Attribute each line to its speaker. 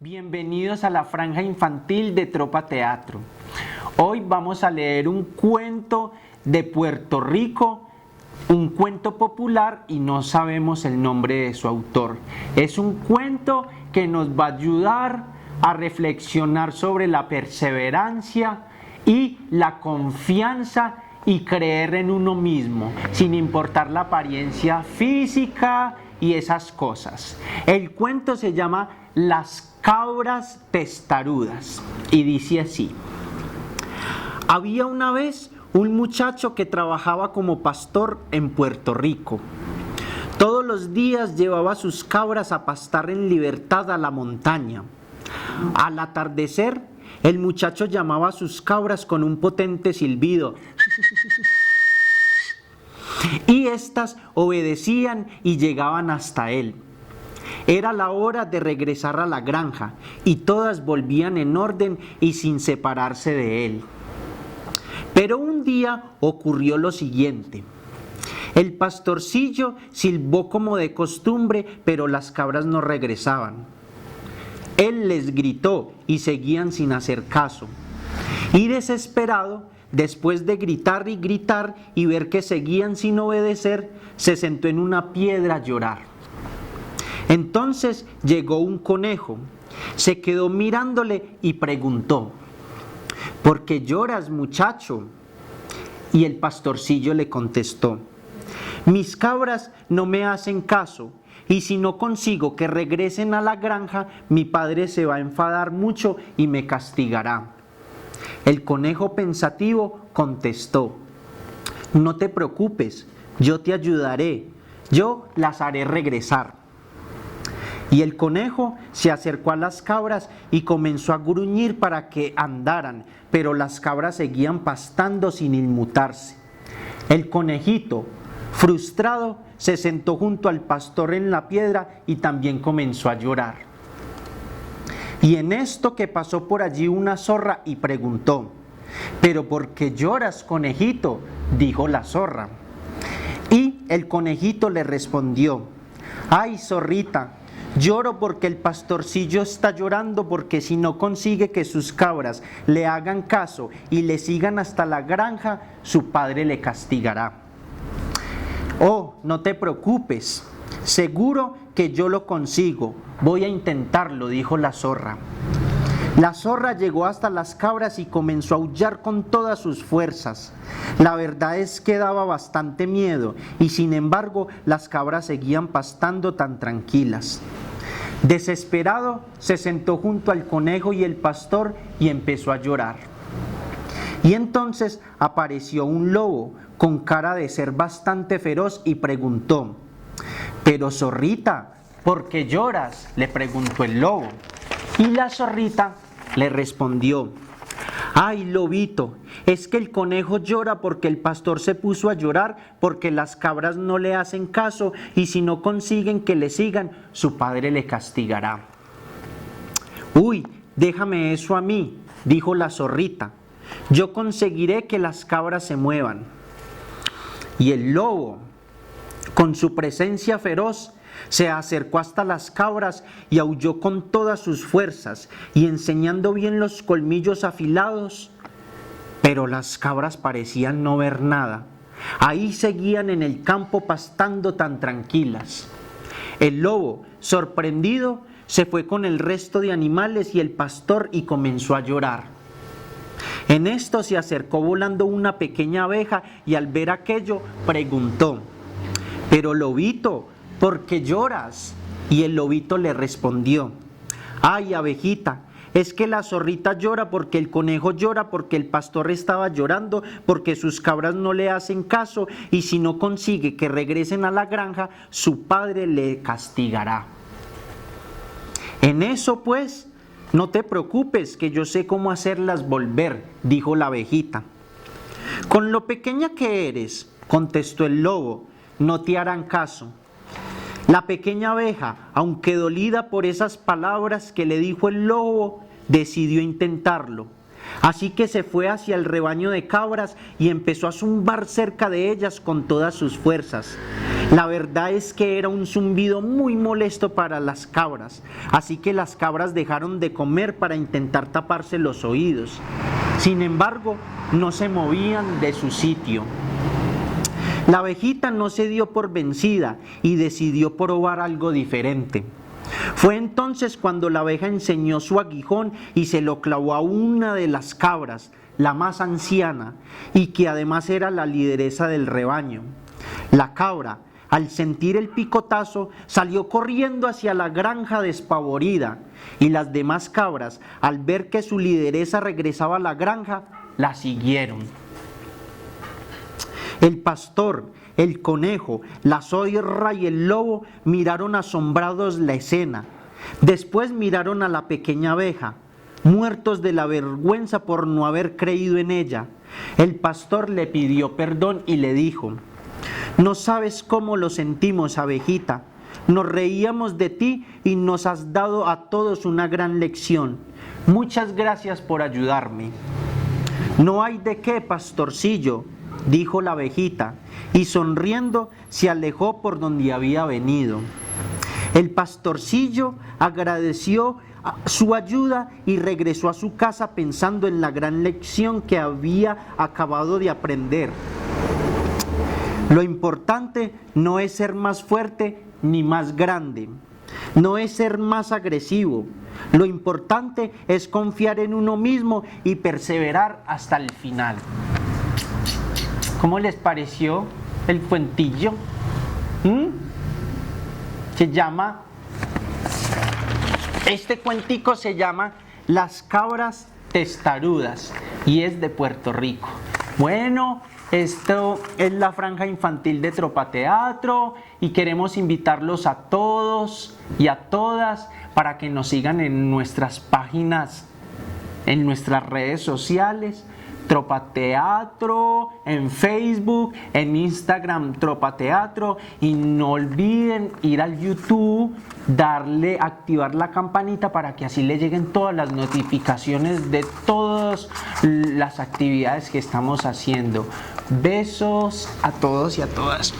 Speaker 1: Bienvenidos a la franja infantil de Tropa Teatro. Hoy vamos a leer un cuento de Puerto Rico, un cuento popular y no sabemos el nombre de su autor. Es un cuento que nos va a ayudar a reflexionar sobre la perseverancia y la confianza y creer en uno mismo, sin importar la apariencia física y esas cosas. El cuento se llama Las cabras testarudas y dice así: había una vez un muchacho que trabajaba como pastor en Puerto Rico. Todos los días llevaba sus cabras a pastar en libertad a la montaña. Al atardecer, el muchacho llamaba a sus cabras con un potente silbido y éstas obedecían y llegaban hasta él. Era la hora de regresar a la granja y todas volvían en orden y sin separarse de él. Pero un día ocurrió lo siguiente. El pastorcillo silbó como de costumbre, pero las cabras no regresaban. Él les gritó y seguían sin hacer caso. Y desesperado, después de gritar y gritar y ver que seguían sin obedecer, se sentó en una piedra a llorar. Entonces llegó un conejo, se quedó mirándole y preguntó: ¿por qué lloras, muchacho? Y el pastorcillo le contestó: mis cabras no me hacen caso, y si no consigo que regresen a la granja, mi padre se va a enfadar mucho y me castigará. El conejo pensativo contestó: no te preocupes, yo te ayudaré, yo las haré regresar. Y el conejo se acercó a las cabras y comenzó a gruñir para que andaran, pero las cabras seguían pastando sin inmutarse. El conejito, frustrado, se sentó junto al pastor en la piedra y también comenzó a llorar. Y en esto que pasó por allí una zorra y preguntó: ¿pero por qué lloras, conejito?, dijo la zorra. Y el conejito le respondió: ay, zorrita, lloro porque el pastorcillo está llorando porque si no consigue que sus cabras le hagan caso y le sigan hasta la granja, su padre le castigará. Oh, no te preocupes, seguro que yo lo consigo, voy a intentarlo, dijo la zorra. La zorra llegó hasta las cabras y comenzó a aullar con todas sus fuerzas. La verdad es que daba bastante miedo y sin embargo las cabras seguían pastando tan tranquilas. Desesperado, se sentó junto al conejo y el pastor y empezó a llorar. Y entonces apareció un lobo con cara de ser bastante feroz y preguntó: pero zorrita, ¿por qué lloras?, le preguntó el lobo. Y la zorrita le respondió: ay, lobito, es que el conejo llora porque el pastor se puso a llorar porque las cabras no le hacen caso y si no consiguen que le sigan, su padre le castigará. Uy, déjame eso a mí, dijo la zorrita, yo conseguiré que las cabras se muevan. Y el lobo, con su presencia feroz, se acercó hasta las cabras y aulló con todas sus fuerzas y enseñando bien los colmillos afilados, pero las cabras parecían no ver nada. Ahí seguían en el campo pastando tan tranquilas. El lobo, sorprendido, se fue con el resto de animales y el pastor y comenzó a llorar. En esto se acercó volando una pequeña abeja y al ver aquello preguntó: pero lobito, ¿por qué lloras? Y el lobito le respondió: ay, abejita, es que la zorrita llora porque el conejo llora porque el pastor estaba llorando porque sus cabras no le hacen caso y si no consigue que regresen a la granja, su padre le castigará. En eso pues, no te preocupes que yo sé cómo hacerlas volver, dijo la abejita. Con lo pequeña que eres, contestó el lobo, no te harán caso. La pequeña abeja, aunque dolida por esas palabras que le dijo el lobo, decidió intentarlo. Así que se fue hacia el rebaño de cabras y empezó a zumbar cerca de ellas con todas sus fuerzas. La verdad es que era un zumbido muy molesto para las cabras, así que las cabras dejaron de comer para intentar taparse los oídos. Sin embargo, no se movían de su sitio. La abejita no se dio por vencida y decidió probar algo diferente. Fue entonces cuando la abeja enseñó su aguijón y se lo clavó a una de las cabras, la más anciana, y que además era la lideresa del rebaño. La cabra, al sentir el picotazo, salió corriendo hacia la granja despavorida, y las demás cabras, al ver que su lideresa regresaba a la granja, la siguieron. El pastor, el conejo, la zorra y el lobo miraron asombrados la escena. Después miraron a la pequeña abeja, muertos de la vergüenza por no haber creído en ella. El pastor le pidió perdón y le dijo: no sabes cómo lo sentimos, abejita. Nos reíamos de ti y nos has dado a todos una gran lección. Muchas gracias por ayudarme. No hay de qué, pastorcillo, dijo la abejita, y sonriendo se alejó por donde había venido. El pastorcillo agradeció su ayuda y regresó a su casa pensando en la gran lección que había acabado de aprender. Lo importante no es ser más fuerte ni más grande, no es ser más agresivo. Lo importante es confiar en uno mismo y perseverar hasta el final. ¿Cómo les pareció el cuentillo? Este cuentico se llama Las cabras testarudas y es de Puerto Rico. Bueno, esto es la franja infantil de Tropa Teatro y queremos invitarlos a todos y a todas para que nos sigan en nuestras páginas, en nuestras redes sociales. Tropa Teatro, en Facebook, en Instagram Tropa Teatro, y no olviden ir al YouTube, activar la campanita para que así le lleguen todas las notificaciones de todas las actividades que estamos haciendo. Besos a todos y a todas.